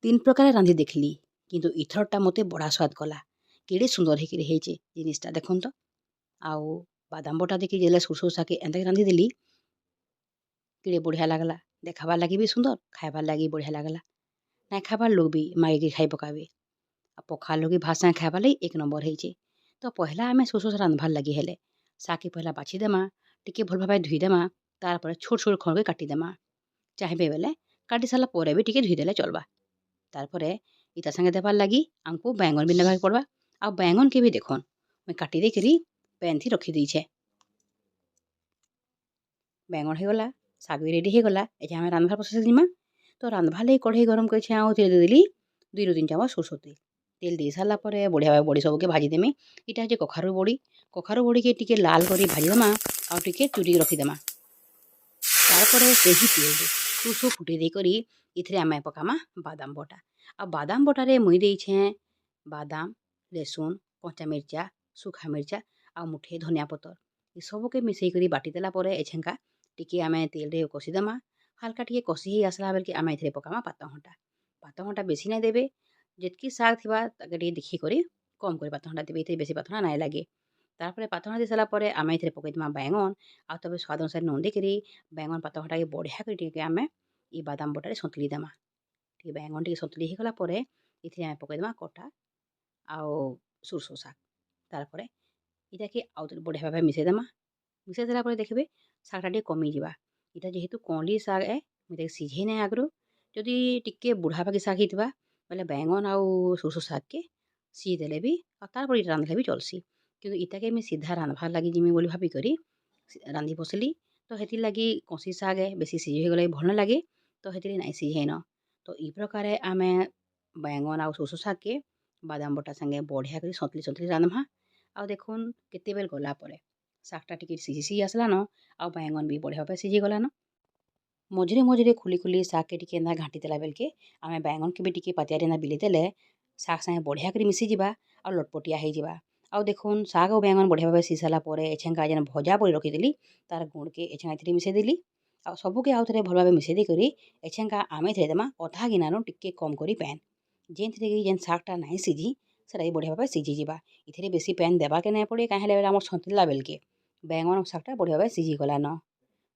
तीन प्रकार रांधि देखली किंतु इथरटा मते बड़ा स्वाद कला केड़े सुंदर ହେଇଛେ ଜିନିଷଟା ଦେଖୁନ୍ ତ। ଆଉ ବାଦାମ ବଟା ଦେଇକି ଯେଲେ ସୁରସୁସାକେ ଏନ୍ତା ରାନ୍ଧି ଦେଲି କେଡ଼େ ବଢ଼ିଆ ଲାଗଲା। ଦେଖାବାର ଲାଗି ବି ସୁନ୍ଦର, ଖାଇବାର ଲାଗି ବଢ଼ିଆ ଲାଗଲା। ନାଇଁ ଖାଇବାର ଲୋକ ବି ମାଗିକି ଖାଇ ପକାବେ। ଆଉ ପଖାଳ ଲୋକ ଭାତ ସାଙ୍ଗେ ଖାଇବାର ଲାଗି ଏକ ନମ୍ବର ହେଇଛେ। ତ ପହିଲା ଆମେ ସୁରସୁସା ରାନ୍ଧବାର ଲାଗି ହେଲେ ଶାଗକେ ପହିଲା ବାଛିଦେମା, ଟିକେ ଭଲ ଭାବେ ଧୁଇଦେମା, ତାରପରେ ଛୋଟ ଛୋଟ ଖଣ୍ଡ করে କାଟିଦେମା। ଚାହିଁବେ ବେଲେ କାଟି ସାରିଲା ପରେ ବି ଟିକେ ଧୁଇଦେଲେ ଚଲବା। ତାରପରେ ଇତା ସାଙ୍ଗେ ଦେବାର୍ ଲାଗି ଆମକୁ बैंगन ବି ନେବାକେ ପଡ଼ବା। ଆଉ बैंगन के भी देखन मुई काटी देकरी पैन थी रखी देइछे। बैंगन ହେଇଗଲା, ଶାଗ ବି ରେडी ହେଇଗଲା। ଏଠି ଆମେ ରାନ୍ଧବାର ପ୍ରୋସେସ ଯିମା। ତ ରାନ୍ଧବାର ଲାଗି କଢ଼େଇ ଗରମ କରିଛେ ଆଉ ତେଲ ଦେଇଦେଲି 2 ରୁ 3 ଚାମଚ ସୋରିଷ ତେଲ। ତେଲ ଦେଇ ସାରିଲା ପରେ ବଢ଼ିଆ ଭାବେ ବଡ଼ି ସବୁକେ ଭାଜି ଦେମି। ଇଟା ହচ্ছে କଖାରୁ ବଡ଼ି। କଖାରୁ ବଡ଼ିକେ ଟିକେ ଲାଲ କରି ଭାଜିଦେମା ଆଉ ଟିକେ ଚୁରିକି ରଖିଦେମା। ତାରପରେ ସେହି ତେଲରେ ସୁସ ଫୁଟେଇ ଦେଇକରି ଇଥିରେ ଆମେ ପକାମା ବାଦାମ ବଟା। ଆଉ ବାଦାମ ବଟାରେ ମୁଇ ଦେଇଛେ ବାଦାମ, लेसुन, कच्चा मिर्चा, सुखा मिर्चा ଆଉ मुठे धनिया पतर। ଏ ସବୁକେ ମିଶେଇ କରି ବାଟି ଦେଲା ପରେ ଏଛେଙ୍କା ଟିକେ ଆମେ ତେଲରେ କଷିଦେମା। ହାଲକା ଟିକେ କଷି ହେଇ ଆସିଲା ବେଲକେ ଆମେ ଏଥିରେ ପକାମା ପାତଘଣ୍ଟା। ପାତଘଣ୍ଟା ବେଶୀ ନାଇଁ ଦେବେ, ଯେତିକି ଶାଗ ଥିବା ତାକେ ଟିକେ ଦେଖିକରି କମ୍ କରି ପାତଘଣ୍ଟା ଦେବେ। ଏଥିରେ ବେଶୀ ପାତଘଣ୍ଟା ନାଇଁ ଲାଗେ। ତାରପରେ ପାତଘଣ୍ଟା ଦେଇ ସାରିଲା ପରେ ଆମେ ଏଥିରେ ପକେଇଦେମା बैंगन ଆଉ ତାପରେ ସ୍ୱାଦ ଅନୁସାରେ ନୁନ ଦେଇକରି बैंगन ପାତଘଣ୍ଟାକେ ବଢ଼ିଆ କରି ଟିକେ ଆମେ ଇ ବାଦାମ ବଟାରେ ସନ୍ତୁଳି ଦେମା। ଟିକେ बैंगन ଟିକେ ସନ୍ତୁଳି ହେଇଗଲା ପରେ ଏଥିରେ ଆମେ ପକେଇଦେମା କଟା ଆଉ ସୁରସୋ ଶାଗ। ତାରପରେ ଇଟାକେ ଆଉ ଥରେ ବଢ଼ିଆ ଭାବେ ମିଶେଇଦେମା। ମିଶେଇ ଦେଲା ପରେ ଦେଖିବେ ଶାଗଟା ଟିକେ କମିଯିବା। ଇଟା ଯେହେତୁ କଅଁଲି ଶାଗ ମୁଇଁ ତାକେ ସିଝେଇ ନାଇଁ ଆଗରୁ। ଯଦି ଟିକେ ବୁଢ଼ା ବାଗି ଶାଗ ହେଇଥିବା ବେଲେ बैंगन ଆଉ ସୁରସୋ ଶାଗକେ ସିଝେଇ ଦେଲେ ବି ଆଉ ତାରପରେ ଇଟା ରାନ୍ଧିଲେ ବି ଚଲସି। କିନ୍ତୁ ଇଟାକେ ମୁଇଁ ସିଧା ରାନ୍ଧବାର ଲାଗି ଯିମି ବୋଲି ଭାବିକରି ରାନ୍ଧି ବସଲି। ତ ହେଥିର୍ ଲାଗି କଂସି ଶାଗ ବେଶୀ ସିଝେଇ ହେଇଗଲେ ଭଲ ନାଇଁ ଲାଗେ। ତ ହେଥିର୍ ନାଇଁ ସିଝେଇନ। ତ ଇ ପ୍ରକାରେ ଆମେ बैंगन ଆଉ ସୁରସୋ ଶାଗକେ ବାଦାମ ବଟା ସାଙ୍ଗେ ବଢ଼ିଆ କରି ସନ୍ତୁଳି ସନ୍ତୁଳି ରାନ୍ଧମା। ଆଉ ଦେଖୁନ୍ କେତେବେଲ ଗଲା ପରେ ଶାଗଟା ଟିକେ ସିଝି ଆସିଲାନ ଆଉ बैंगन ବି ବଢ଼ିଆ ଭାବେ ସିଝି ଗଲାନ। ମଝିରେ ମଝିରେ ଖୁଲି ଖୁଲି ଶାଗକେ ଟିକେ ଏନ୍ତା ଘାଣ୍ଟି ଦେଲା ବେଲକେ ଆମେ बैंगनକେ ବି ଟିକେ ପାତିଆରେ ଏନ୍ତା ବିଲେଇ ଦେଲେ ଶାଗ ସାଙ୍ଗେ ବଢ଼ିଆ କରି ମିଶିଯିବା ଆଉ ଲଟପଟିଆ ହେଇଯିବା। ଆଉ ଦେଖୁନ୍ ଶାଗ ଆଉ बैंगन ବଢ଼ିଆ ଭାବେ ସିଝି ସାରିଲା ପରେ ଏଛେଙ୍କା ଯେନ୍ ଭଜା ବଡ଼ି ରଖିଥିଲି ତାର ଗୁଣ୍ଡକେ ଏଛେଙ୍କା ଏଥିରେ ମିଶେଇ ଦେଲି। ଆଉ ସବୁକେ ଆଉ ଥରେ ଭଲ ଭାବେ ମିଶେଇ ଦେଇକରି ଏଛେଙ୍କା ଆମେ ଏଥିରେ ଦେମା ଅଧା ଗିନାରୁ ଟିକେ କମ୍ କରି ପାଏନ୍। ଯେନ୍ଥିରେ କି ଯେନ୍ ଶାଗଟା ନାଇଁ ସିଝି ସେଟା ବି ବଢ଼ିଆ ଭାବେ ସିଝିଯିବା। ଏଥିରେ ବେଶୀ ପାଏନ୍ ଦେବାକେ ନାଇଁ ପଡ଼େ କାହିଁ ହେଲେ ଆମର ସନ୍ତୁଳିଲା ବେଲକେ बैंगन ଆଉ ଶାଗଟା ବଢ଼ିଆ ଭାବେ ସିଝି ଗଲାନ।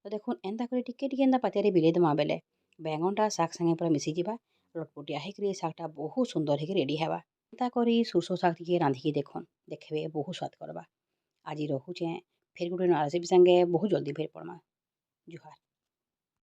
ତ ଦେଖୁନ୍ ଏନ୍ତା କରି ଟିକେ ଟିକେ ଏନ୍ତା ପାତିଆରେ ବିଲେଇ ଦେମା ବେଲେ बैंगनଟା ଶାଗ ସାଙ୍ଗେ ପୁରା ମିଶିଯିବା। ଲଟପଟିଆ ହେଇକରି ଶାଗଟା ବହୁତ ସୁନ୍ଦର ହେଇକି ରେଡ଼ି ହେବା। ଏନ୍ତା କରି ସୁରସୋ ଶାଗ ଟିକେ ରାନ୍ଧିକି ଦେଖୁନ୍, ଦେଖିବେ ବହୁତ ସ୍ୱାଦ କରବା। ଆଜି ରହୁଛେଁ, ଫେର୍ ଗୁଟେ ନୂଆ ରେସିପି ସାଙ୍ଗେ ବହୁତ ଜଲ୍ଦି ଫେର୍ ପଡ଼ମା। ଜୁହାର।